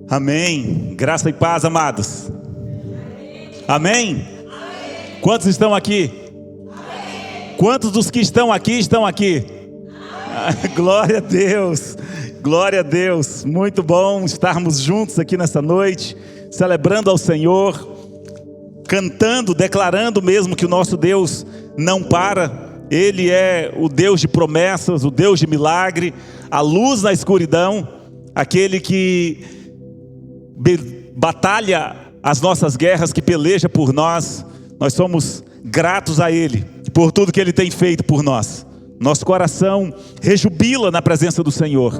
Amém. Graça e paz, amados. Amém? Quantos estão aqui? Quantos dos que estão aqui estão aqui? Glória a Deus. Glória a Deus. Muito bom estarmos juntos aqui nessa noite, celebrando ao Senhor, cantando, declarando mesmo que o nosso Deus não para. Ele é o Deus de promessas, o Deus de milagre, a luz na escuridão, aquele que batalha as nossas guerras, que peleja por nós. Nós somos gratos a Ele por tudo que Ele tem feito por nós. Nosso coração rejubila na presença do Senhor.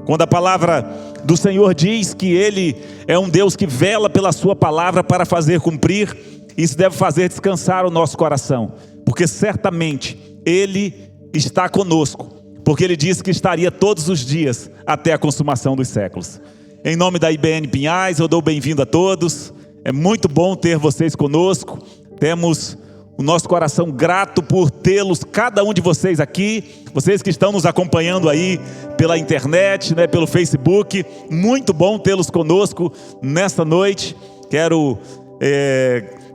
Quando a palavra do Senhor diz que Ele é um Deus que vela pela sua palavra para fazer cumprir, isso deve fazer descansar o nosso coração, porque certamente Ele está conosco, porque Ele disse que estaria todos os dias até a consumação dos séculos. Em nome da IBN Pinhais, eu dou bem-vindo a todos. É muito bom ter vocês conosco. Temos o nosso coração grato por tê-los, cada um de vocês aqui, vocês que estão nos acompanhando aí pela internet, pelo Facebook. Muito bom tê-los conosco nesta noite. Quero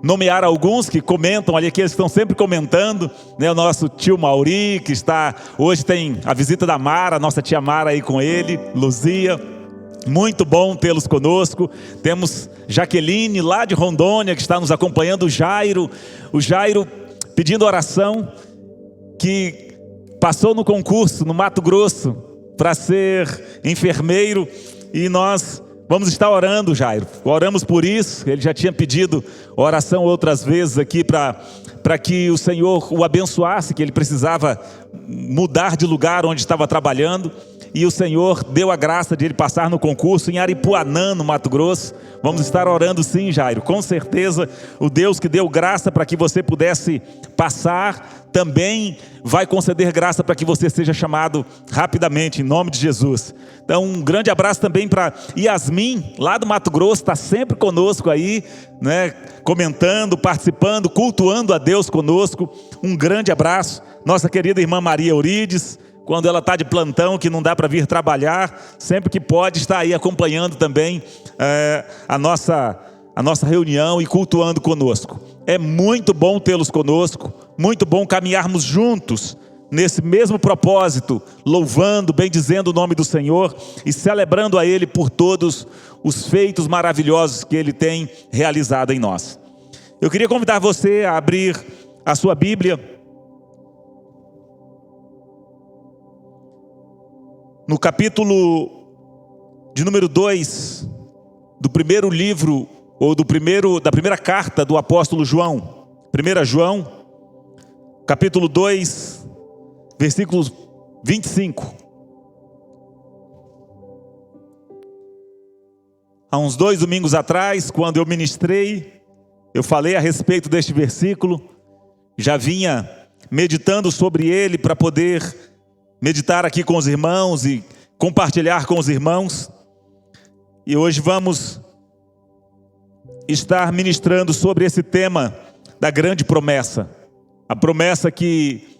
nomear alguns que comentam ali, que eles estão sempre comentando, o nosso tio Mauri, que está, hoje tem a visita da Mara, nossa tia Mara aí com ele, Luzia. Muito bom tê-los conosco. Temos Jaqueline lá de Rondônia, que está nos acompanhando. O Jairo pedindo oração, que passou no concurso no Mato Grosso para ser enfermeiro, e nós vamos estar orando, Jairo. Oramos por isso. Ele já tinha pedido oração outras vezes aqui para que o Senhor o abençoasse, que ele precisava mudar de lugar onde estava trabalhando. E o Senhor deu a graça de ele passar no concurso em Aripuanã, no Mato Grosso. Vamos estar orando sim, Jairo. Com certeza, o Deus que deu graça para que você pudesse passar, também vai conceder graça para que você seja chamado rapidamente, em nome de Jesus. Então, um grande abraço também para Yasmin, lá do Mato Grosso, está sempre conosco aí, comentando, participando, cultuando a Deus conosco. Um grande abraço. Nossa querida irmã Maria Eurides, quando ela está de plantão, que não dá para vir trabalhar, sempre que pode está aí acompanhando também a nossa reunião e cultuando conosco. É muito bom tê-los conosco, muito bom caminharmos juntos nesse mesmo propósito, louvando, bendizendo o nome do Senhor e celebrando a Ele por todos os feitos maravilhosos que Ele tem realizado em nós. Eu queria convidar você a abrir a sua Bíblia no capítulo de número 2 do primeiro livro, ou da primeira carta do apóstolo João. 1 João, capítulo 2, versículo 25. Há uns 2 domingos atrás, quando eu ministrei, eu falei a respeito deste versículo. Já vinha meditando sobre ele para poder meditar aqui com os irmãos e compartilhar com os irmãos. E hoje vamos estar ministrando sobre esse tema da grande promessa. A promessa que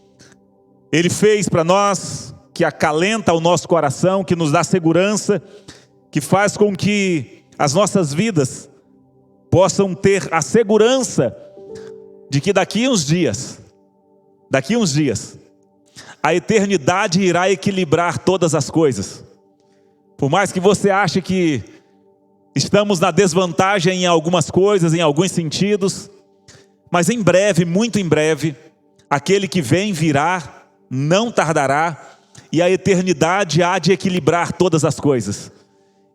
Ele fez para nós, que acalenta o nosso coração, que nos dá segurança, que faz com que as nossas vidas possam ter a segurança de que daqui uns dias, a eternidade irá equilibrar todas as coisas. Por mais que você ache que estamos na desvantagem em algumas coisas, em alguns sentidos, mas em breve, muito em breve, aquele que vem virá, não tardará, e a eternidade há de equilibrar todas as coisas.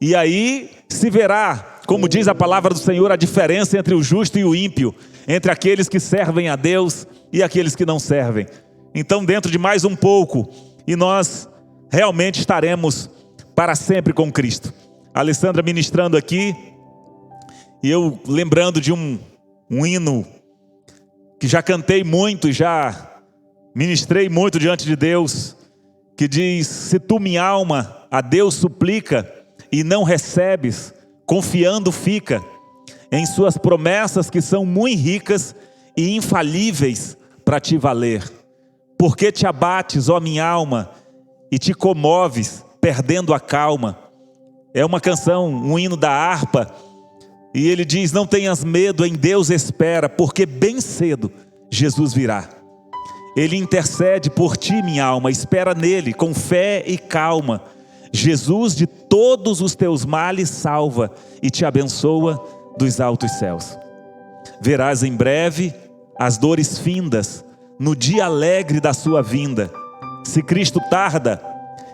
E aí se verá, como diz a palavra do Senhor, a diferença entre o justo e o ímpio, entre aqueles que servem a Deus e aqueles que não servem. Então, dentro de mais um pouco, e nós realmente estaremos para sempre com Cristo. A Alessandra ministrando aqui, e eu lembrando de um hino que já cantei muito, já ministrei muito diante de Deus, que diz: se tu, minha alma, a Deus suplica e não recebes, confiando fica em suas promessas, que são muito ricas e infalíveis para te valer. Porque te abates, ó minha alma, e te comoves, perdendo a calma? É uma canção, um hino da harpa. E ele diz: não tenhas medo, em Deus espera, porque bem cedo Jesus virá. Ele intercede por ti, minha alma, espera nele com fé e calma. Jesus de todos os teus males salva e te abençoa dos altos céus. Verás em breve as dores findas, no dia alegre da sua vinda. Se Cristo tarda,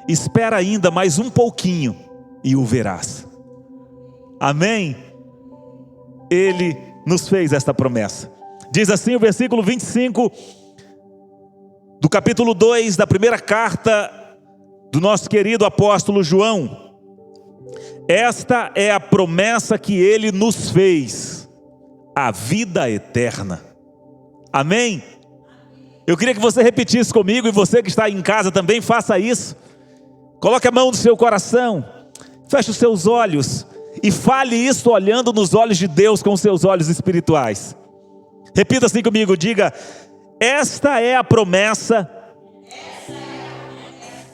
espera ainda mais um pouquinho e o verás. Amém? Ele nos fez esta promessa. Diz assim o versículo 25 do capítulo 2 da primeira carta do nosso querido apóstolo João: esta é a promessa que ele nos fez, a vida eterna. Amém? Eu queria que você repetisse comigo, e você que está em casa também faça isso. Coloque a mão no seu coração, feche os seus olhos e fale isso olhando nos olhos de Deus com os seus olhos espirituais. Repita assim comigo, diga: esta é a promessa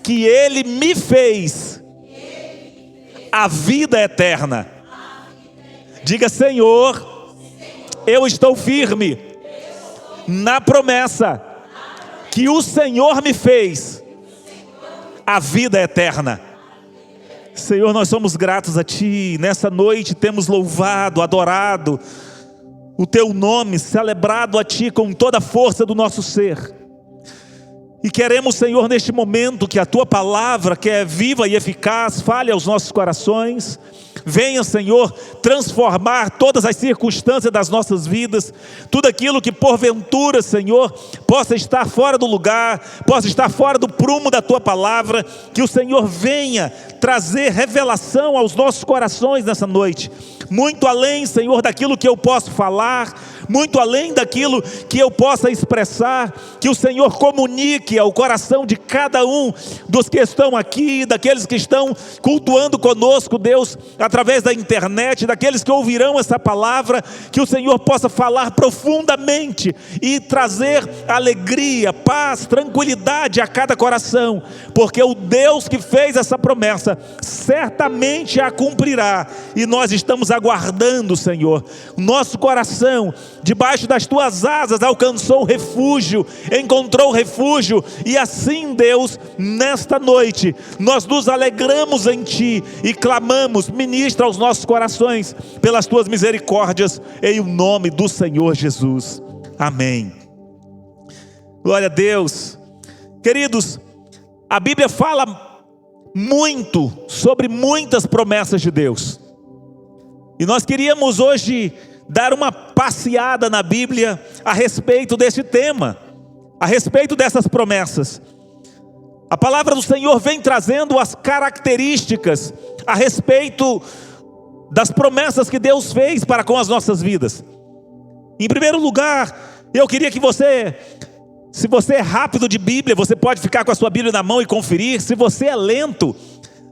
que ele me fez, a vida eterna. Diga: Senhor, eu estou firme na promessa que o Senhor me fez, a vida eterna. Senhor, nós somos gratos a Ti. Nessa noite temos louvado, adorado o Teu nome, celebrado a Ti com toda a força do nosso ser. E queremos, Senhor, neste momento, que a Tua palavra, que é viva e eficaz, fale aos nossos corações. Venha, Senhor, transformar todas as circunstâncias das nossas vidas. Tudo aquilo que porventura, Senhor, possa estar fora do lugar, possa estar fora do prumo da Tua palavra. Que o Senhor venha trazer revelação aos nossos corações nessa noite. Muito além, Senhor, daquilo que eu posso falar, muito além daquilo que eu possa expressar. Que o Senhor comunique ao coração de cada um dos que estão aqui, daqueles que estão cultuando conosco, Deus, através da internet, daqueles que ouvirão essa palavra. Que o Senhor possa falar profundamente e trazer alegria, paz, tranquilidade a cada coração, porque o Deus que fez essa promessa certamente a cumprirá, e nós estamos aguardando, Senhor. Nosso coração debaixo das Tuas asas alcançou refúgio, encontrou refúgio, e assim, Deus, nesta noite nós nos alegramos em Ti e clamamos: ministra aos nossos corações pelas Tuas misericórdias, em o nome do Senhor Jesus. Amém. Glória a Deus. Queridos, a Bíblia fala muito sobre muitas promessas de Deus, e nós queríamos hoje dar uma passeada na Bíblia a respeito desse tema, a respeito dessas promessas. A palavra do Senhor vem trazendo as características a respeito das promessas que Deus fez para com as nossas vidas. Em primeiro lugar, eu queria que você, se você é rápido de Bíblia, você pode ficar com a sua Bíblia na mão e conferir. Se você é lento,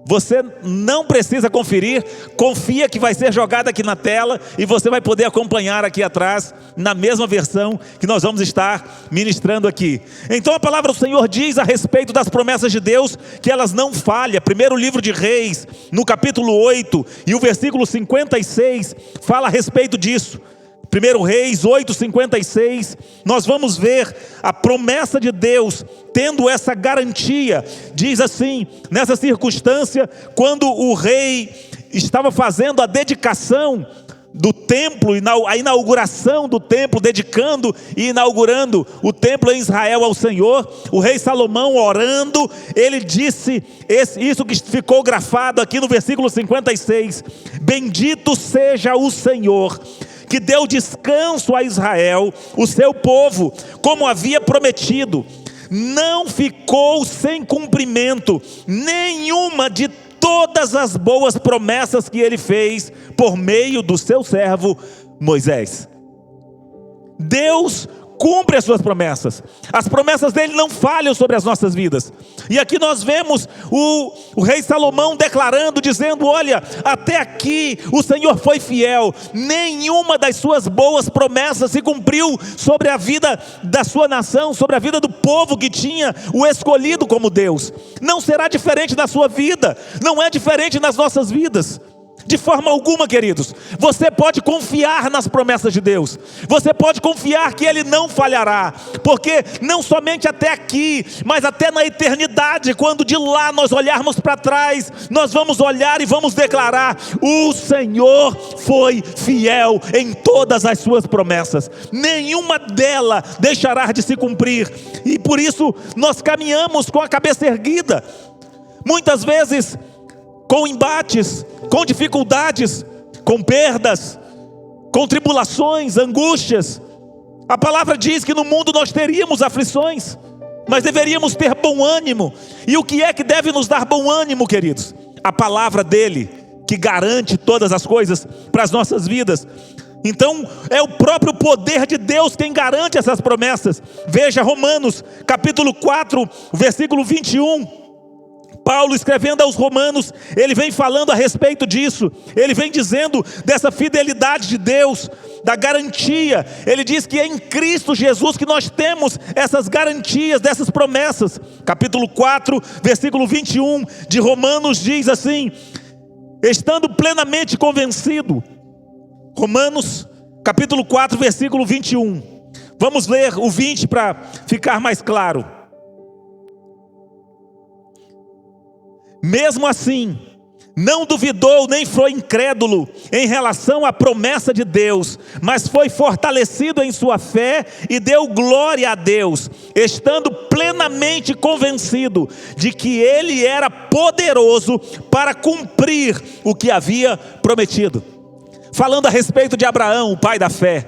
você não precisa conferir, confia que vai ser jogada aqui na tela e você vai poder acompanhar aqui atrás, na mesma versão que nós vamos estar ministrando aqui. Então a palavra do Senhor diz a respeito das promessas de Deus que elas não falham. Primeiro livro de Reis, no capítulo 8 e o versículo 56, fala a respeito disso. 1 Reis 8:56, nós vamos ver a promessa de Deus tendo essa garantia. Diz assim, nessa circunstância, quando o rei estava fazendo a dedicação do templo, a inauguração do templo, dedicando e inaugurando o templo em Israel ao Senhor, o rei Salomão orando, ele disse isso que ficou grafado aqui no versículo 56: bendito seja o Senhor, que deu descanso a Israel, o seu povo, como havia prometido. Não ficou sem cumprimento nenhuma de todas as boas promessas que ele fez por meio do seu servo Moisés. Deus cumpre as suas promessas. As promessas dele não falham sobre as nossas vidas. E aqui nós vemos o rei Salomão declarando, dizendo: olha, até aqui o Senhor foi fiel, nenhuma das suas boas promessas se cumpriu sobre a vida da sua nação, sobre a vida do povo que tinha o escolhido como Deus. Não será diferente na sua vida, não é diferente nas nossas vidas. De forma alguma, queridos. Você pode confiar nas promessas de Deus. Você pode confiar que Ele não falhará. Porque não somente até aqui, mas até na eternidade, quando de lá nós olharmos para trás, nós vamos olhar e vamos declarar: o Senhor foi fiel em todas as suas promessas. Nenhuma delas deixará de se cumprir. E por isso nós caminhamos com a cabeça erguida. Muitas vezes com embates, com dificuldades, com perdas, com tribulações, angústias. A palavra diz que no mundo nós teríamos aflições, mas deveríamos ter bom ânimo. E o que é que deve nos dar bom ânimo, queridos? A palavra dele, que garante todas as coisas para as nossas vidas. Então é o próprio poder de Deus quem garante essas promessas. Veja Romanos capítulo 4, versículo 21. Paulo, escrevendo aos Romanos, ele vem falando a respeito disso. Ele vem dizendo dessa fidelidade de Deus, da garantia. Ele diz que é em Cristo Jesus que nós temos essas garantias, dessas promessas. Capítulo 4, versículo 21 de Romanos diz assim: estando plenamente convencido. Romanos capítulo 4, versículo 21. Vamos ler o 20 para ficar mais claro. Mesmo assim, não duvidou nem foi incrédulo em relação à promessa de Deus, mas foi fortalecido em sua fé e deu glória a Deus, estando plenamente convencido de que Ele era poderoso para cumprir o que havia prometido. Falando a respeito de Abraão, o pai da fé.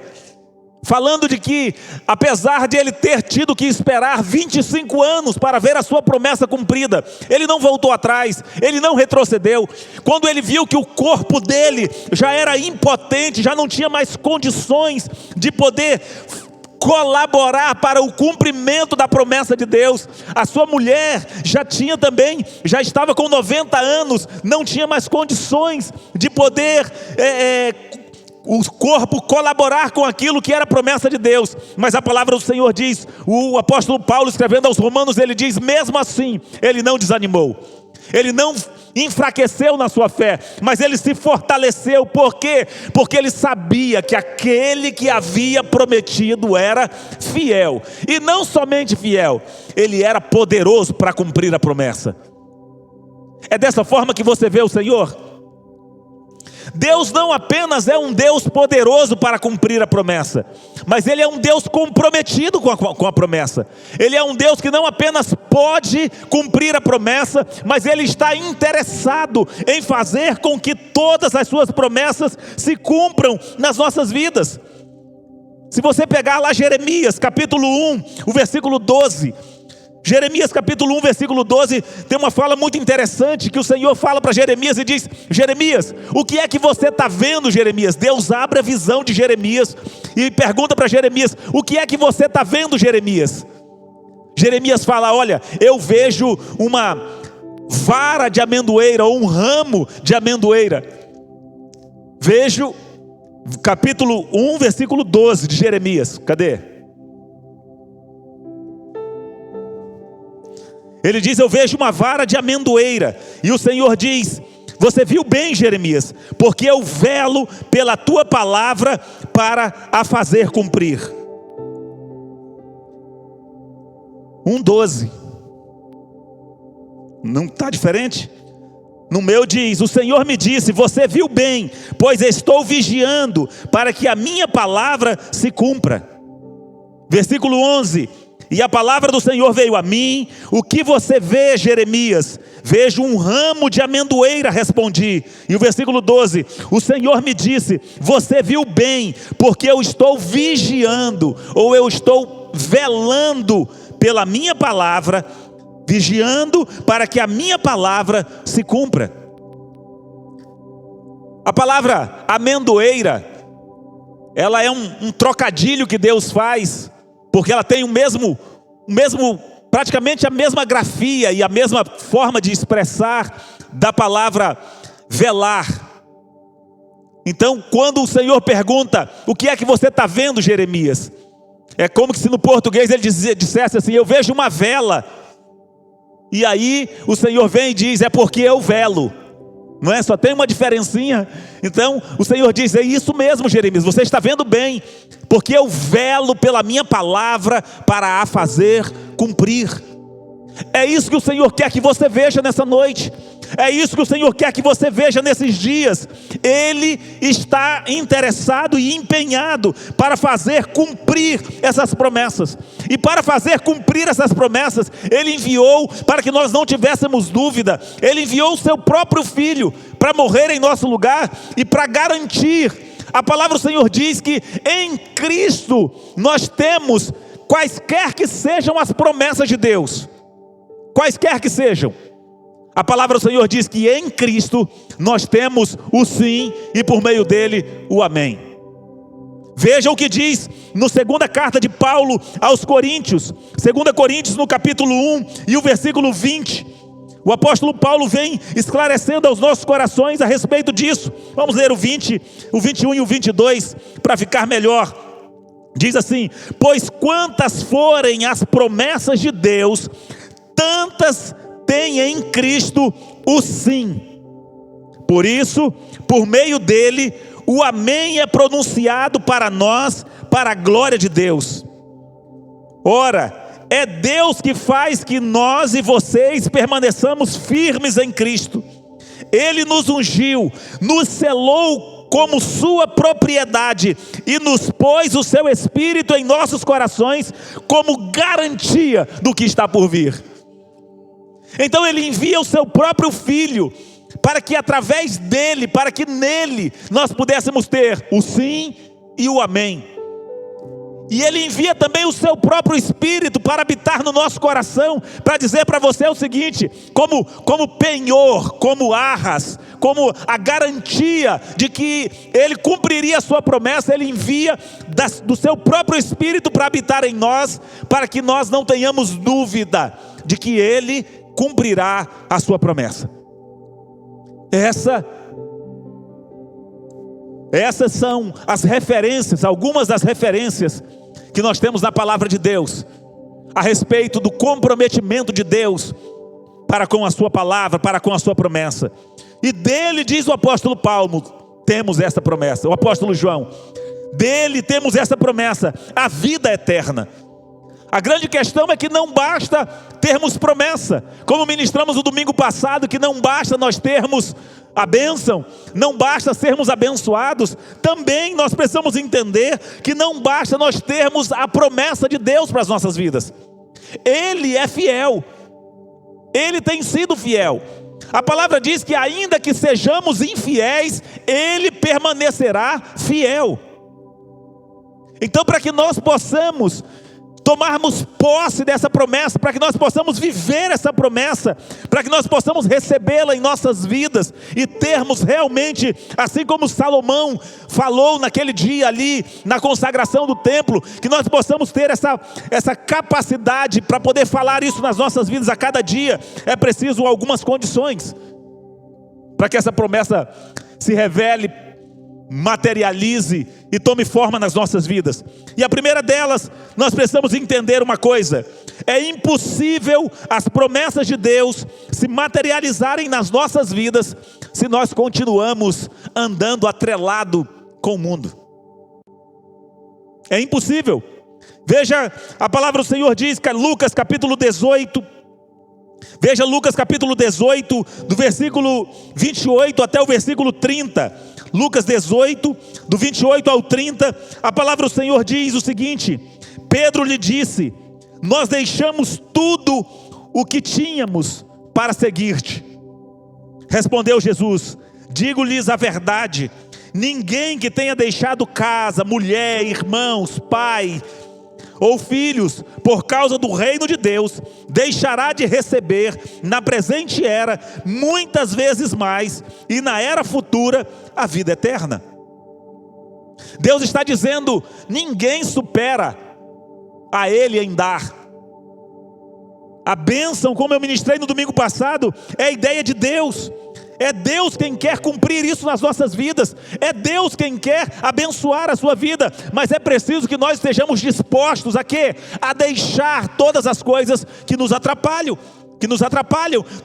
Falando de que, apesar de ele ter tido que esperar 25 anos para ver a sua promessa cumprida, ele não voltou atrás, ele não retrocedeu. Quando ele viu que o corpo dele já era impotente, já não tinha mais condições de poder colaborar para o cumprimento da promessa de Deus. A sua mulher já estava com 90 anos, não tinha mais condições de poder o corpo colaborar com aquilo que era promessa de Deus. Mas a palavra do Senhor diz, o apóstolo Paulo escrevendo aos Romanos, ele diz: mesmo assim, ele não desanimou, ele não enfraqueceu na sua fé, mas ele se fortaleceu. Por quê? Porque ele sabia que aquele que havia prometido era fiel, e não somente fiel, ele era poderoso para cumprir a promessa. É dessa forma que você vê o Senhor. Deus não apenas é um Deus poderoso para cumprir a promessa, mas Ele é um Deus comprometido com a promessa. Ele é um Deus que não apenas pode cumprir a promessa, mas Ele está interessado em fazer com que todas as suas promessas se cumpram nas nossas vidas. Se você pegar lá Jeremias capítulo 1, o versículo 12... Jeremias capítulo 1, versículo 12, tem uma fala muito interessante que o Senhor fala para Jeremias e diz: Jeremias, o que é que você está vendo, Jeremias? Deus abre a visão de Jeremias e pergunta para Jeremias: o que é que você está vendo, Jeremias? Jeremias fala: olha, eu vejo uma vara de amendoeira, ou um ramo de amendoeira. Vejo, capítulo 1, versículo 12 de Jeremias, cadê? Ele diz: eu vejo uma vara de amendoeira. E o Senhor diz: você viu bem, Jeremias, porque eu velo pela tua palavra para a fazer cumprir. 1:12. Não está diferente? No meu diz: o Senhor me disse, você viu bem, pois estou vigiando para que a minha palavra se cumpra. Versículo 11. E a palavra do Senhor veio a mim: o que você vê, Jeremias? Vejo um ramo de amendoeira, respondi. E o versículo 12: o Senhor me disse, você viu bem, porque eu estou vigiando, ou eu estou velando pela minha palavra, vigiando para que a minha palavra se cumpra. A palavra amendoeira, ela é um trocadilho que Deus faz porque ela tem praticamente a mesma grafia e a mesma forma de expressar da palavra velar. Então, quando o Senhor pergunta: o que é que você está vendo, Jeremias? É como se no português ele dissesse assim: eu vejo uma vela. E aí o Senhor vem e diz: é porque eu velo. Não é? Só tem uma diferencinha. Então o Senhor diz: é isso mesmo, Jeremias, você está vendo bem, porque eu velo pela minha palavra para a fazer cumprir. É isso que o Senhor quer que você veja nessa noite. É isso que o Senhor quer que você veja nesses dias. Ele está interessado e empenhado para fazer cumprir essas promessas. E para fazer cumprir essas promessas, Ele enviou, para que nós não tivéssemos dúvida, Ele enviou o seu próprio Filho para morrer em nosso lugar e para garantir. A palavra do Senhor diz que em Cristo nós temos, quaisquer que sejam as promessas de Deus, quaisquer que sejam, a palavra do Senhor diz que em Cristo nós temos o sim e por meio dele o amém. Veja o que diz na segunda carta de Paulo aos Coríntios, 2 Coríntios no capítulo 1 e o versículo 20. O apóstolo Paulo vem esclarecendo aos nossos corações a respeito disso. Vamos ler o 20, o 21 e o 22 para ficar melhor. Diz assim: pois quantas forem as promessas de Deus, tantas tem em Cristo o sim. Por isso, por meio dele, o amém é pronunciado para nós, para a glória de Deus. Ora, é Deus que faz que nós e vocês permaneçamos firmes em Cristo. Ele nos ungiu, nos selou como sua propriedade e nos pôs o seu Espírito em nossos corações como garantia do que está por vir. Então Ele envia o seu próprio Filho, para que através dele, para que nele nós pudéssemos ter o sim e o amém. E Ele envia também o seu próprio Espírito para habitar no nosso coração, para dizer para você o seguinte: como penhor, como arras, como a garantia de que Ele cumpriria a sua promessa, Ele envia do seu próprio Espírito para habitar em nós, para que nós não tenhamos dúvida de que Ele cumprirá a sua promessa. Essas são as referências, algumas das referências que nós temos na palavra de Deus, a respeito do comprometimento de Deus para com a sua palavra, para com a sua promessa. E dele, diz o apóstolo Paulo, temos essa promessa. O apóstolo João, dele temos essa promessa, a vida eterna. A grande questão é que não basta termos promessa, como ministramos no domingo passado, que não basta nós termos a bênção, não basta sermos abençoados. Também nós precisamos entender que não basta nós termos a promessa de Deus para as nossas vidas. Ele é fiel, Ele tem sido fiel. A palavra diz que ainda que sejamos infiéis, Ele permanecerá fiel. Então, para que nós possamos tomarmos posse dessa promessa, para que nós possamos viver essa promessa, para que nós possamos recebê-la em nossas vidas e termos realmente, assim como Salomão falou naquele dia ali, na consagração do templo, que nós possamos ter essa capacidade para poder falar isso nas nossas vidas a cada dia. É preciso algumas condições para que essa promessa se revele, materialize e tome forma nas nossas vidas. E a primeira delas, nós precisamos entender uma coisa: é impossível as promessas de Deus se materializarem nas nossas vidas se nós continuamos andando atrelado com o mundo. É impossível. Veja, a palavra do Senhor diz que Lucas capítulo 18, veja Lucas capítulo 18, do versículo 28 até o versículo 30. Lucas 18, do 28 ao 30, a palavra do Senhor diz o seguinte: Pedro lhe disse: nós deixamos tudo o que tínhamos para seguir-te. Respondeu Jesus: digo-lhes a verdade, ninguém que tenha deixado casa, mulher, irmãos, pai ou filhos, por causa do reino de Deus, deixará de receber na presente era muitas vezes mais, e na era futura a vida eterna. Deus está dizendo: ninguém supera a Ele em dar. A bênção, como eu ministrei no domingo passado, é a ideia de Deus. É Deus quem quer cumprir isso nas nossas vidas. É Deus quem quer abençoar a sua vida. Mas é preciso que nós estejamos dispostos a quê? A deixar todas as coisas que nos atrapalham.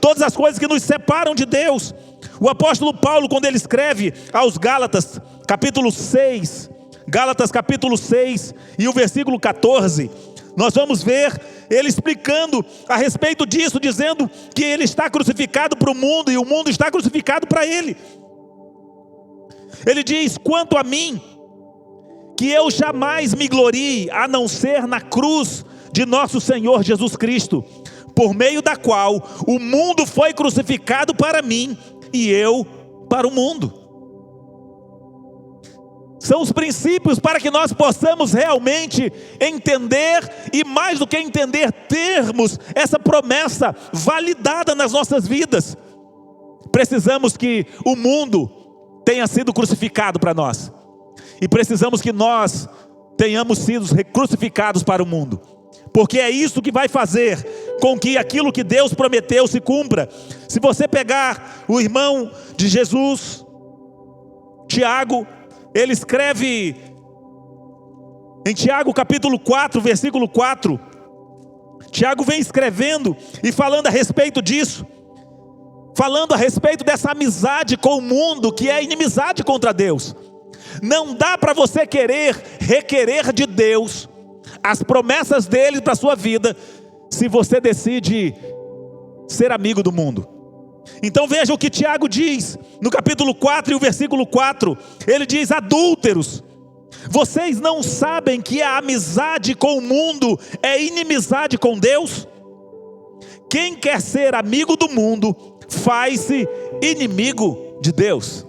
Todas as coisas que nos separam de Deus. O apóstolo Paulo, quando ele escreve aos Gálatas, capítulo 6, Gálatas capítulo 6 e o versículo 14, nós vamos ver ele explicando a respeito disso, dizendo que ele está crucificado para o mundo e o mundo está crucificado para ele. Ele diz: quanto a mim, que eu jamais me glorie, a não ser na cruz de nosso Senhor Jesus Cristo, por meio da qual o mundo foi crucificado para mim e eu para o mundo. São os princípios para que nós possamos realmente entender, e mais do que entender, termos essa promessa validada nas nossas vidas. Precisamos que o mundo tenha sido crucificado para nós, e precisamos que nós tenhamos sido crucificados para o mundo, porque é isso que vai fazer com que aquilo que Deus prometeu se cumpra. Se você pegar o irmão de Jesus, Tiago, ele escreve em Tiago capítulo 4, versículo 4. Tiago vem escrevendo e falando a respeito disso, falando a respeito dessa amizade com o mundo, que é inimizade contra Deus. Não dá para você requerer de Deus as promessas dele para a sua vida, se você decide ser amigo do mundo. Então veja o que Tiago diz no capítulo 4 e o versículo 4. Ele diz: adúlteros, vocês não sabem que a amizade com o mundo é inimizade com Deus? Quem quer ser amigo do mundo faz-se inimigo de Deus.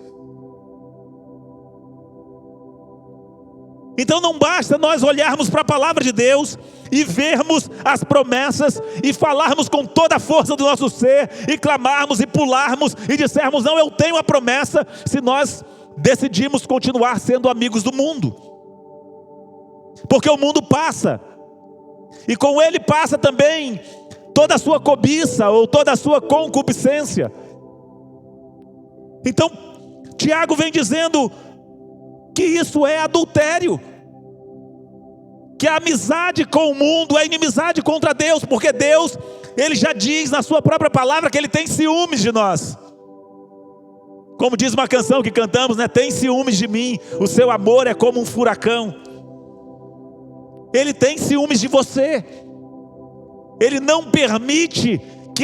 Então não basta nós olharmos para a palavra de Deus e vermos as promessas e falarmos com toda a força do nosso ser e clamarmos e pularmos e dissermos: não, eu tenho a promessa, se nós decidimos continuar sendo amigos do mundo. Porque o mundo passa, e com ele passa também toda a sua cobiça ou toda a sua concupiscência. Então Tiago vem dizendo que isso é adultério, que a amizade com o mundo é inimizade contra Deus, porque Deus, Ele já diz na sua própria palavra que Ele tem ciúmes de nós. Como diz uma canção que cantamos, né? Tem ciúmes de mim, o seu amor é como um furacão. Ele tem ciúmes de você. Ele não permite que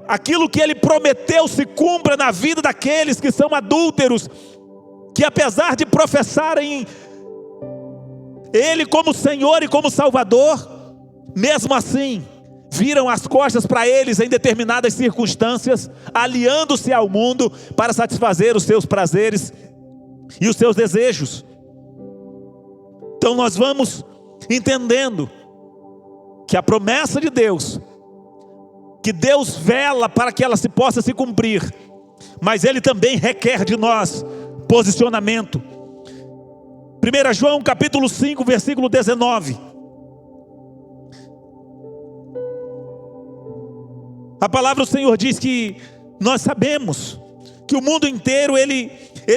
aquilo que Ele prometeu se cumpra na vida daqueles que são adúlteros, que apesar de professarem Ele como Senhor e como Salvador, mesmo assim viram as costas para eles em determinadas circunstâncias, aliando-se ao mundo para satisfazer os seus prazeres e os seus desejos. Então nós vamos entendendo que a promessa de Deus, que Deus vela para que ela possa se cumprir, mas Ele também requer de nós posicionamento. 1 João capítulo 5, versículo 19. A palavra do Senhor diz que nós sabemos que o mundo inteiro ele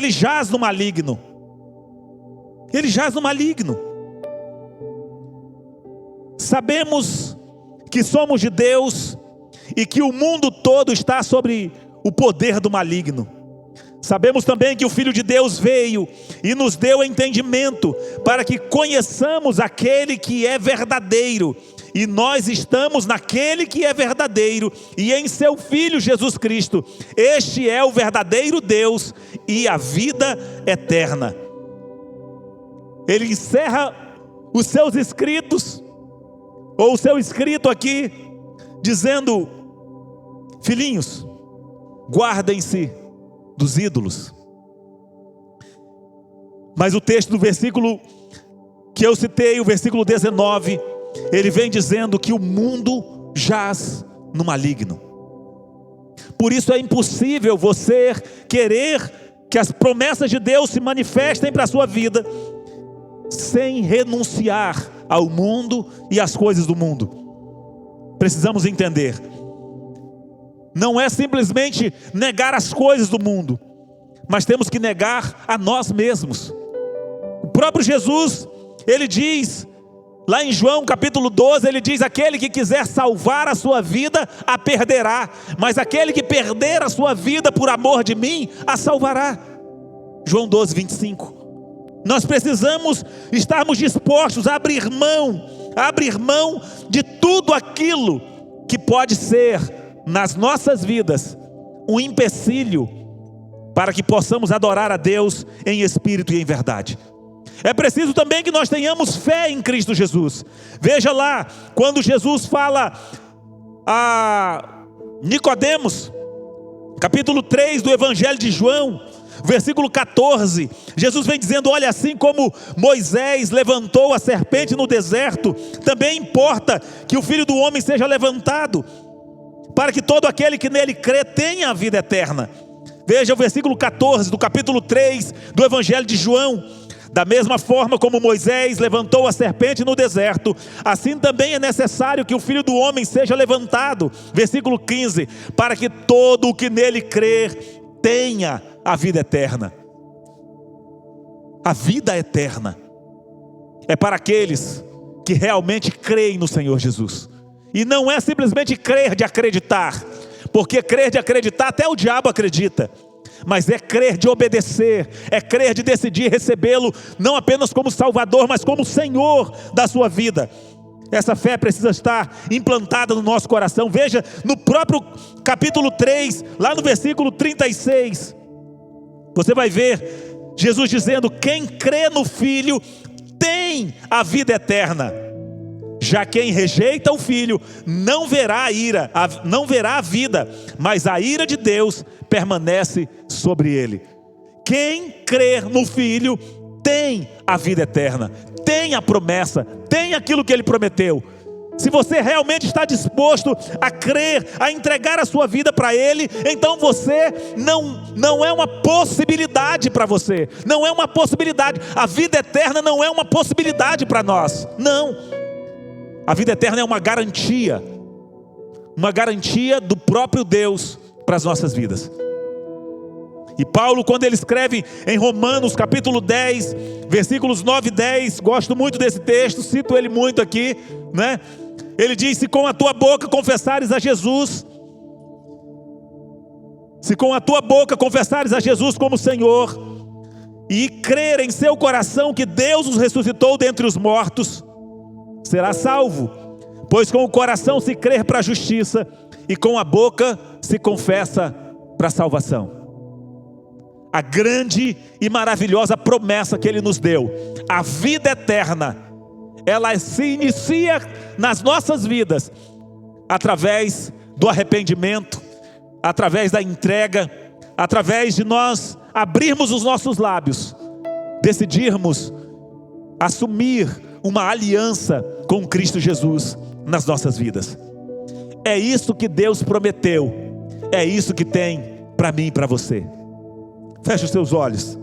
jaz no maligno. Ele jaz no maligno. Sabemos que somos de Deus e que o mundo todo está sobre o poder do maligno. Sabemos também que o Filho de Deus veio e nos deu entendimento para que conheçamos aquele que é verdadeiro. E nós estamos naquele que é verdadeiro e em seu Filho Jesus Cristo. Este é o verdadeiro Deus e a vida eterna. Ele encerra os seus escritos, ou o seu escrito aqui, dizendo: filhinhos, guardem-se dos ídolos. Mas o texto do versículo que eu citei, o versículo 19, ele vem dizendo que o mundo jaz no maligno. Por isso é impossível você querer que as promessas de Deus se manifestem para a sua vida sem renunciar ao mundo e às coisas do mundo. Precisamos entender. Não é simplesmente negar as coisas do mundo, mas temos que negar a nós mesmos. O próprio Jesus, ele diz, lá em João capítulo 12, ele diz: aquele que quiser salvar a sua vida, a perderá. Mas aquele que perder a sua vida por amor de mim, a salvará. João 12, 25. Nós precisamos estarmos dispostos a abrir mão de tudo aquilo que pode ser, nas nossas vidas, um empecilho para que possamos adorar a Deus em espírito e em verdade. É preciso também que nós tenhamos fé em Cristo Jesus. Veja lá, quando Jesus fala a Nicodemos, capítulo 3 do Evangelho de João, versículo 14, Jesus vem dizendo: olha, assim como Moisés levantou a serpente no deserto, também importa que o Filho do Homem seja levantado, para que todo aquele que nele crê tenha a vida eterna. Veja o versículo 14 do capítulo 3 do Evangelho de João: da mesma forma como Moisés levantou a serpente no deserto, assim também é necessário que o Filho do Homem seja levantado. Versículo 15: para que todo o que nele crer tenha a vida eterna. A vida eterna é para aqueles que realmente creem no Senhor Jesus. E não é simplesmente crer de acreditar, porque crer de acreditar até o diabo acredita. Mas é crer de obedecer, é crer de decidir recebê-lo, não apenas como Salvador, mas como Senhor da sua vida. Essa fé precisa estar implantada no nosso coração. Veja, no próprio capítulo 3, lá no versículo 36, você vai ver Jesus dizendo: quem crê no Filho tem a vida eterna. Já quem rejeita o Filho não verá a vida, mas a ira de Deus permanece sobre ele. Quem crer no Filho tem a vida eterna, tem a promessa, tem aquilo que ele prometeu. Se você realmente está disposto a crer, a entregar a sua vida para ele, então você não é uma possibilidade para você, não é uma possibilidade. A vida eterna não é uma possibilidade para nós, não. A vida eterna é uma garantia do próprio Deus para as nossas vidas. E Paulo, quando ele escreve em Romanos capítulo 10, versículos 9 e 10, gosto muito desse texto, cito ele muito aqui, né? Ele diz: se com a tua boca confessares a Jesus, como Senhor, e crer em seu coração que Deus os ressuscitou dentre os mortos, será salvo. Pois com o coração se crê para a justiça, e com a boca se confessa para a salvação. A grande e maravilhosa promessa que ele nos deu, a vida eterna, ela se inicia nas nossas vidas através do arrependimento, através da entrega, através de nós abrirmos os nossos lábios, decidirmos assumir uma aliança com Cristo Jesus nas nossas vidas. É isso que Deus prometeu, é isso que tem para mim e para você. Feche os seus olhos.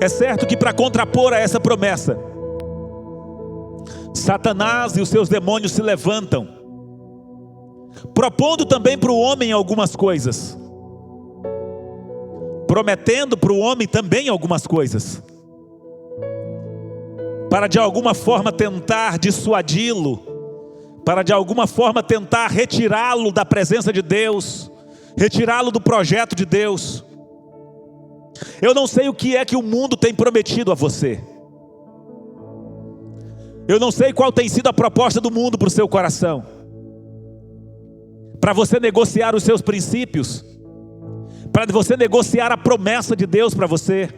É certo que para contrapor a essa promessa, Satanás e os seus demônios se levantam, propondo também para o homem algumas coisas, prometendo para o homem também algumas coisas, para de alguma forma tentar dissuadi-lo, para de alguma forma tentar retirá-lo da presença de Deus, retirá-lo do projeto de Deus. Eu não sei o que é que o mundo tem prometido a você. Eu não sei qual tem sido a proposta do mundo para o seu coração, para você negociar os seus princípios, para você negociar a promessa de Deus para você.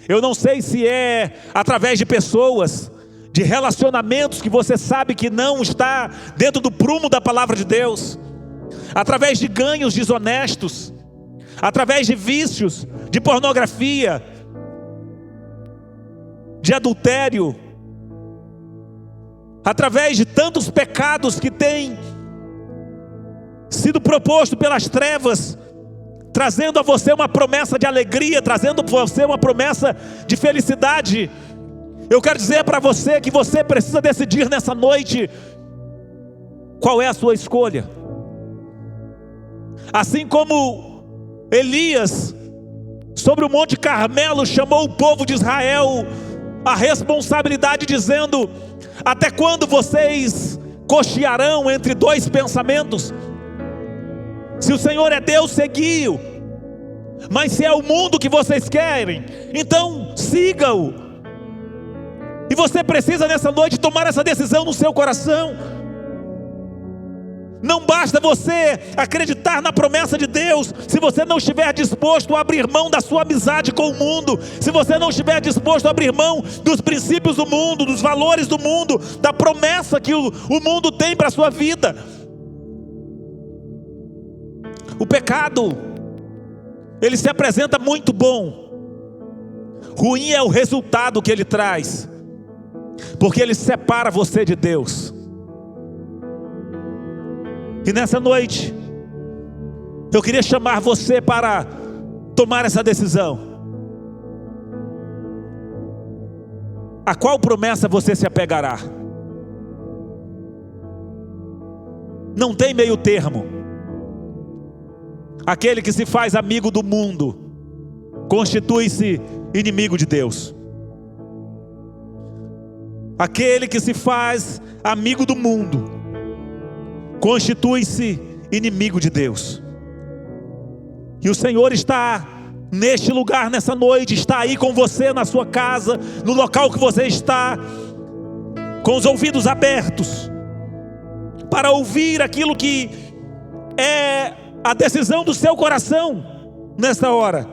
Eu não sei se é através de pessoas, de relacionamentos que você sabe que não está dentro do prumo da palavra de Deus, através de ganhos desonestos, através de vícios, de pornografia, de adultério, através de tantos pecados que têm sido proposto pelas trevas, trazendo a você uma promessa de alegria, trazendo a você uma promessa de felicidade. Eu quero dizer para você que você precisa decidir nessa noite qual é a sua escolha. Assim como Elias, sobre o Monte Carmelo, chamou o povo de Israel à responsabilidade, dizendo: até quando vocês cochearão entre dois pensamentos? Se o Senhor é Deus, segui-o. Mas se é o mundo que vocês querem, então siga-o. E você precisa nessa noite tomar essa decisão no seu coração. Não basta você acreditar na promessa de Deus, se você não estiver disposto a abrir mão da sua amizade com o mundo, se você não estiver disposto a abrir mão dos princípios do mundo, dos valores do mundo, da promessa que o mundo tem para a sua vida. O pecado, ele se apresenta muito bom. Ruim é o resultado que ele traz, porque ele separa você de Deus. E nessa noite, eu queria chamar você para tomar essa decisão. A qual promessa você se apegará? Não tem meio termo. Aquele que se faz amigo do mundo constitui-se inimigo de Deus. Aquele que se faz amigo do mundo constitui-se inimigo de Deus. E o Senhor está neste lugar, nessa noite, está aí com você na sua casa, no local que você está, com os ouvidos abertos, para ouvir aquilo que é a decisão do seu coração nesta hora.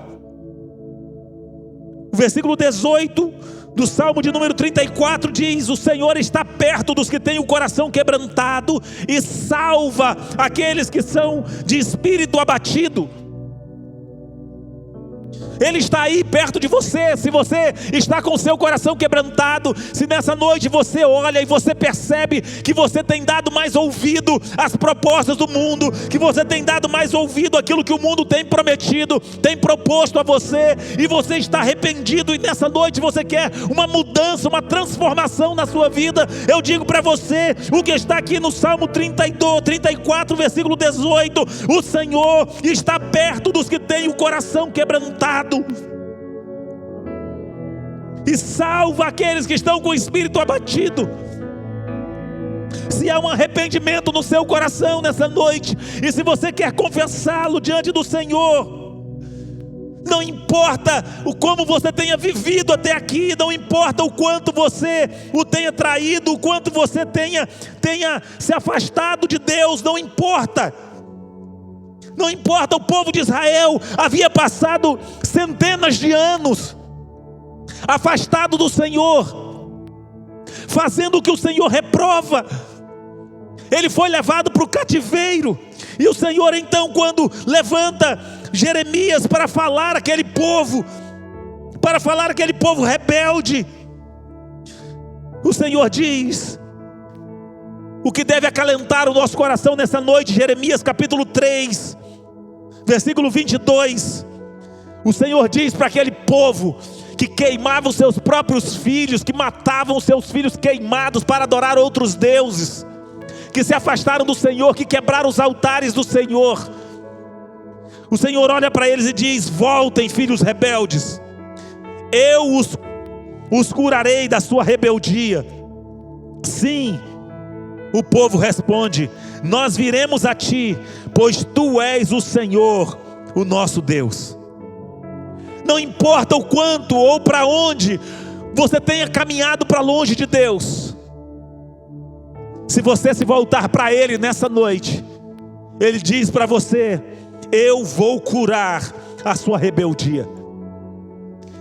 O versículo 18 do Salmo de número 34 diz: o Senhor está perto dos que têm o coração quebrantado e salva aqueles que são de espírito abatido. Ele está aí perto de você. Se você está com o seu coração quebrantado, se nessa noite você olha e você percebe que você tem dado mais ouvido às propostas do mundo, que você tem dado mais ouvido àquilo que o mundo tem prometido, tem proposto a você, e você está arrependido, e nessa noite você quer uma mudança, uma transformação na sua vida, eu digo para você o que está aqui no Salmo 34, versículo 18: o Senhor está perto dos que têm o coração quebrantado e salva aqueles que estão com o espírito abatido. Se há um arrependimento no seu coração nessa noite, e se você quer confessá-lo diante do Senhor, não importa como você tenha vivido até aqui, não importa o quanto você o tenha traído, o quanto você tenha se afastado de Deus, não importa. Não importa, o povo de Israel havia passado centenas de anos afastado do Senhor, fazendo o que o Senhor reprova. Ele foi levado para o cativeiro, e o Senhor então, quando levanta Jeremias para falar aquele povo rebelde, o Senhor diz o que deve acalentar o nosso coração nessa noite. Jeremias capítulo 3, versículo 22, o Senhor diz para aquele povo que queimava os seus próprios filhos, que matavam os seus filhos queimados para adorar outros deuses, que se afastaram do Senhor, que quebraram os altares do Senhor. O Senhor olha para eles e diz: voltem, filhos rebeldes, eu os curarei da sua rebeldia. Sim, o povo responde: nós viremos a ti, pois tu és o Senhor, o nosso Deus. Não importa o quanto ou para onde você tenha caminhado para longe de Deus, se você se voltar para Ele nessa noite, Ele diz para você: eu vou curar a sua rebeldia,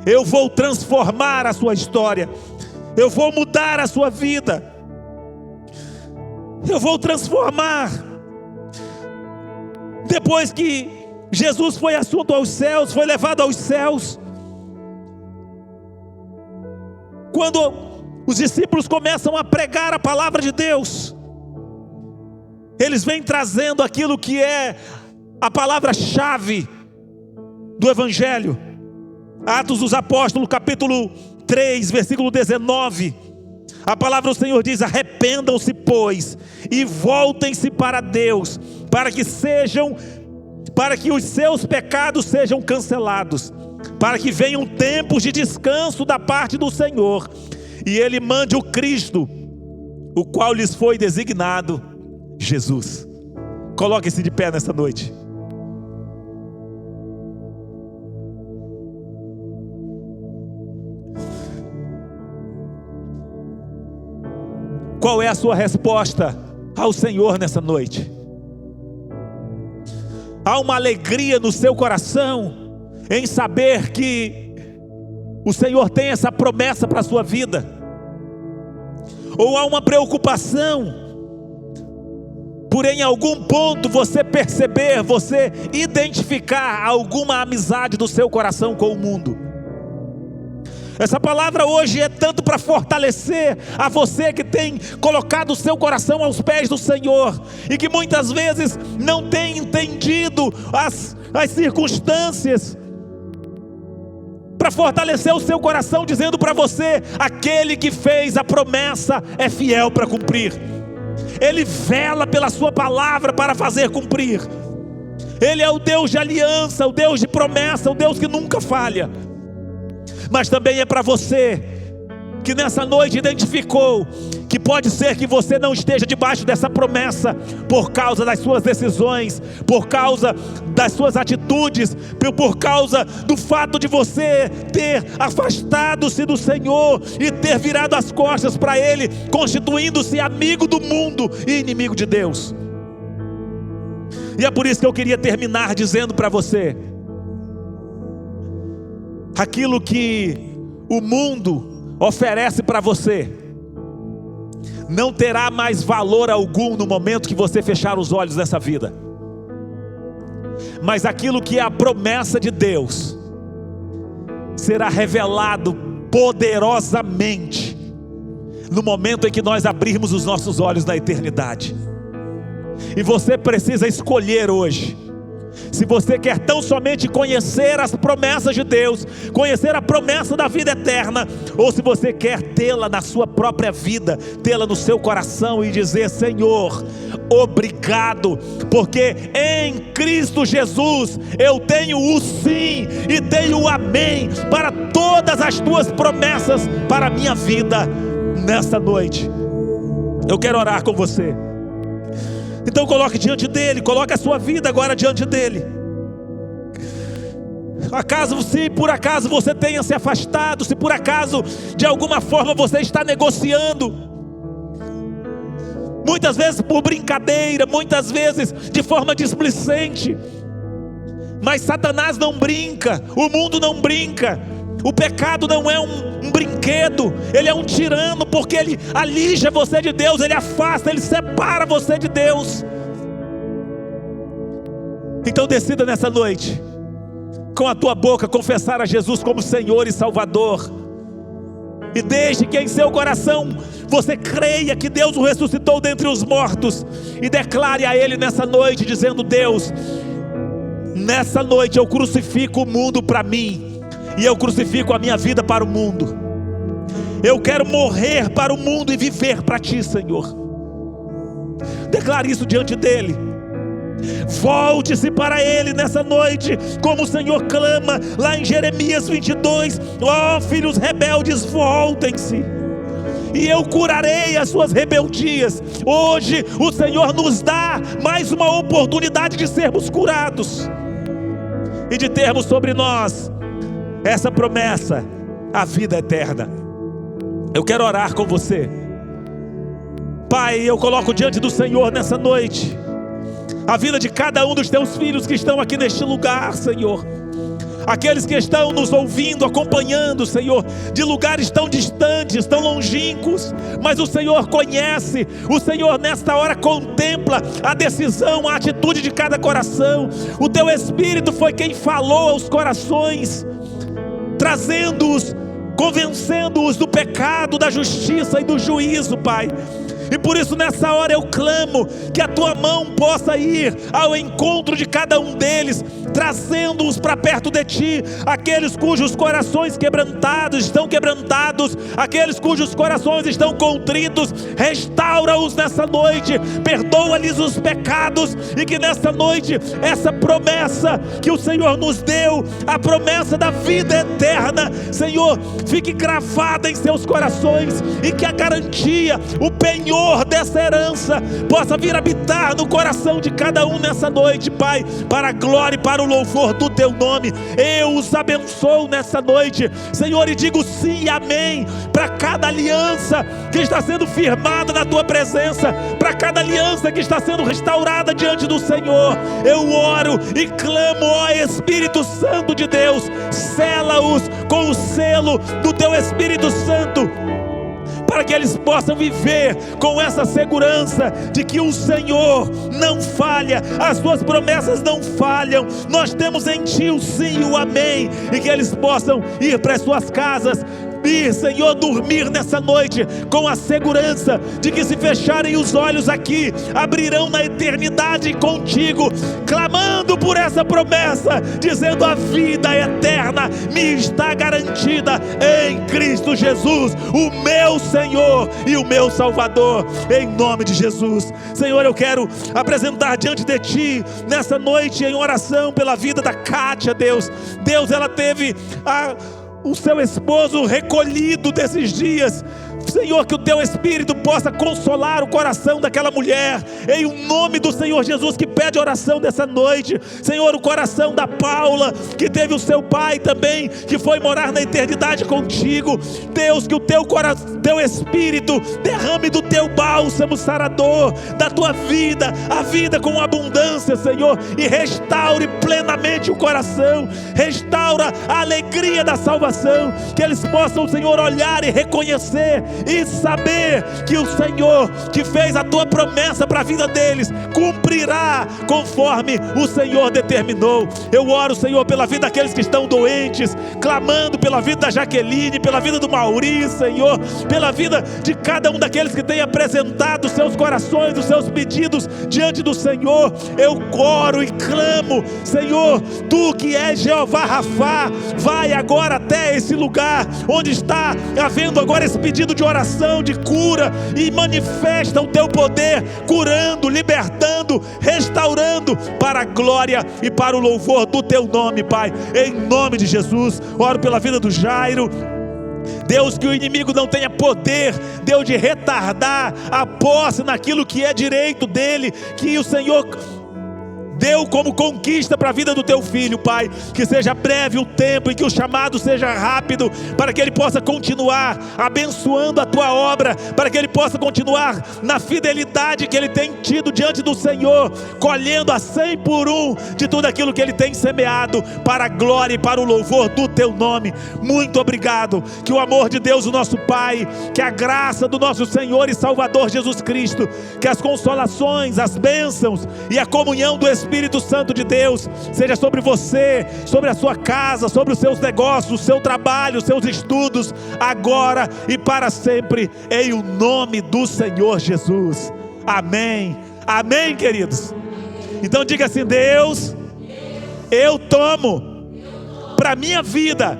eu vou transformar a sua história, eu vou mudar a sua vida, eu vou transformar. Depois que Jesus foi assunto aos céus, foi levado aos céus, quando os discípulos começam a pregar a palavra de Deus, eles vêm trazendo aquilo que é a palavra-chave do Evangelho. Atos dos Apóstolos, capítulo 3, versículo 19. A palavra do Senhor diz: arrependam-se, pois, e voltem-se para Deus, para que os seus pecados sejam cancelados, para que venham tempos de descanso da parte do Senhor, e Ele mande o Cristo, o qual lhes foi designado, Jesus. Coloque-se de pé nessa noite. Qual é a sua resposta ao Senhor nessa noite? Há uma alegria no seu coração em saber que o Senhor tem essa promessa para a sua vida? Ou há uma preocupação por em algum ponto você perceber, você identificar alguma amizade do seu coração com o mundo? Essa palavra hoje é tanto para fortalecer a você que tem colocado o seu coração aos pés do Senhor, e que muitas vezes não tem entendido as circunstâncias, para fortalecer o seu coração, dizendo para você: aquele que fez a promessa é fiel para cumprir. Ele vela pela sua palavra para fazer cumprir. Ele é o Deus de aliança, o Deus de promessa, o Deus que nunca falha. Mas também é para você que nessa noite identificou que pode ser que você não esteja debaixo dessa promessa por causa das suas decisões, por causa das suas atitudes, por causa do fato de você ter afastado-se do Senhor e ter virado as costas para Ele, constituindo-se amigo do mundo e inimigo de Deus. E é por isso que eu queria terminar dizendo para você: aquilo que o mundo oferece para você não terá mais valor algum no momento que você fechar os olhos nessa vida. Mas aquilo que é a promessa de Deus será revelado poderosamente no momento em que nós abrirmos os nossos olhos na eternidade. E você precisa escolher hoje se você quer tão somente conhecer as promessas de Deus, conhecer a promessa da vida eterna, ou se você quer tê-la na sua própria vida, tê-la no seu coração e dizer: Senhor, obrigado, porque em Cristo Jesus eu tenho o sim e tenho o amém para todas as tuas promessas para a minha vida nessa noite. Eu quero orar com você. Então coloque diante dele, coloque a sua vida agora diante dele. Se por acaso você tenha se afastado, se por acaso de alguma forma você está negociando, muitas vezes por brincadeira, muitas vezes de forma displicente, mas Satanás não brinca, o mundo não brinca. O pecado não é um brinquedo, ele é um tirano, porque ele alija você de Deus, ele afasta, ele separa você de Deus. Então decida nessa noite, com a tua boca, confessar a Jesus como Senhor e Salvador, e desde que em seu coração você creia que Deus o ressuscitou dentre os mortos, e declare a Ele nessa noite, dizendo: Deus, nessa noite eu crucifico o mundo para mim, e eu crucifico a minha vida para o mundo. Eu quero morrer para o mundo e viver para Ti, Senhor. Declare isso diante dEle. Volte-se para Ele nessa noite, como o Senhor clama lá em Jeremias 22: ó filhos rebeldes, voltem-se, e eu curarei as suas rebeldias. Hoje o Senhor nos dá mais uma oportunidade de sermos curados e de termos sobre nós essa promessa, a vida eterna. Eu quero orar com você. Pai, eu coloco diante do Senhor nessa noite a vida de cada um dos teus filhos que estão aqui neste lugar, Senhor. Aqueles que estão nos ouvindo, acompanhando, Senhor, de lugares tão distantes, tão longínquos, mas o Senhor conhece, o Senhor nesta hora contempla a decisão, a atitude de cada coração. O teu Espírito foi quem falou aos corações, trazendo-os, convencendo-os do pecado, da justiça e do juízo, Pai. E por isso nessa hora eu clamo que a tua mão possa ir ao encontro de cada um deles, trazendo-os para perto de ti, aqueles cujos corações estão quebrantados, aqueles cujos corações estão contritos. Restaura-os nessa noite, perdoa-lhes os pecados, e que nessa noite essa promessa que o Senhor nos deu, a promessa da vida eterna, Senhor, fique gravada em seus corações, e que a garantia, o penhor dessa herança possa vir habitar no coração de cada um nessa noite, Pai, para a glória e para o louvor do teu nome. Eu os abençoo nessa noite, Senhor, e digo sim e amém para cada aliança que está sendo firmada na tua presença, para cada aliança que está sendo restaurada diante do Senhor. Eu oro e clamo, ó Espírito Santo de Deus, sela-os com o selo do teu Espírito Santo, para que eles possam viver com essa segurança de que o Senhor não falha, as suas promessas não falham. Nós temos em ti o sim e o amém, e que eles possam ir para as suas casas, Senhor, dormir nessa noite com a segurança de que, se fecharem os olhos aqui, abrirão na eternidade contigo, clamando por essa promessa, dizendo: a vida eterna me está garantida em Cristo Jesus, o meu Senhor e o meu Salvador, em nome de Jesus. Senhor, eu quero apresentar diante de ti nessa noite em oração pela vida da Kátia. Deus, ela teve o seu esposo recolhido desses dias. Senhor, que o teu Espírito possa consolar o coração daquela mulher, em o nome do Senhor Jesus, que pede oração dessa noite. Senhor, o coração da Paula, que teve o seu pai também, que foi morar na eternidade contigo. Deus, que o teu Espírito derrame do teu bálsamo sarador, da tua vida, a vida com abundância, Senhor, e restaure plenamente o coração, restaura a alegria da salvação, que eles possam, Senhor, olhar e reconhecer e saber que o Senhor, que fez a tua promessa para a vida deles, cumprirá conforme o Senhor determinou. Eu oro, Senhor, pela vida daqueles que estão doentes, clamando pela vida da Jaqueline, pela vida do Mauri, Senhor, pela vida de cada um daqueles que tem apresentado os seus corações, os seus pedidos diante do Senhor. Eu oro e clamo, Senhor, tu que és Jeová Rafá, vai agora até esse lugar onde está havendo agora esse pedido de oração, de cura, e manifesta o teu poder, curando, libertando, restaurando, para a glória e para o louvor do teu nome, Pai, em nome de Jesus. Oro pela vida do Jairo. Deus, que o inimigo não tenha poder, Deus, de retardar a posse naquilo que é direito dele, que o Senhor deu como conquista para a vida do teu filho, Pai. Que seja breve o tempo e que o chamado seja rápido, para que ele possa continuar abençoando a tua obra, para que ele possa continuar na fidelidade que ele tem tido diante do Senhor, colhendo a 100 por 1 de tudo aquilo que ele tem semeado, para a glória e para o louvor do teu nome. Muito obrigado. Que o amor de Deus, o nosso Pai, que a graça do nosso Senhor e Salvador Jesus Cristo, que as consolações, as bênçãos e a comunhão do Espírito Santo de Deus seja sobre você, sobre a sua casa, sobre os seus negócios, o seu trabalho, os seus estudos, agora e para sempre, em o nome do Senhor Jesus. Amém. Amém, queridos. Então diga assim: Deus, eu tomo para minha vida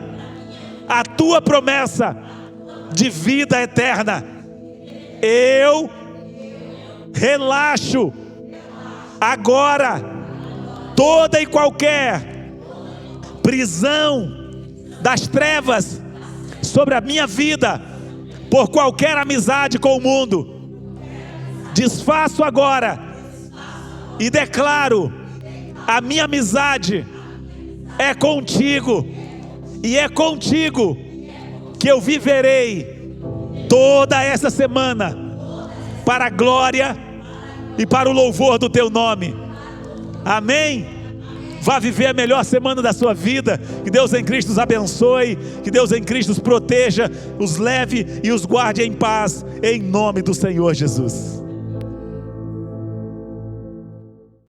a tua promessa de vida eterna. Eu relaxo agora toda e qualquer prisão das trevas sobre a minha vida, por qualquer amizade com o mundo. Desfaço agora e declaro: a minha amizade é contigo, e é contigo que eu viverei toda essa semana, para a glória e para o louvor do teu nome. Amém? Vá viver a melhor semana da sua vida. Que Deus em Cristo os abençoe, que Deus em Cristo os proteja, os leve e os guarde em paz, em nome do Senhor Jesus.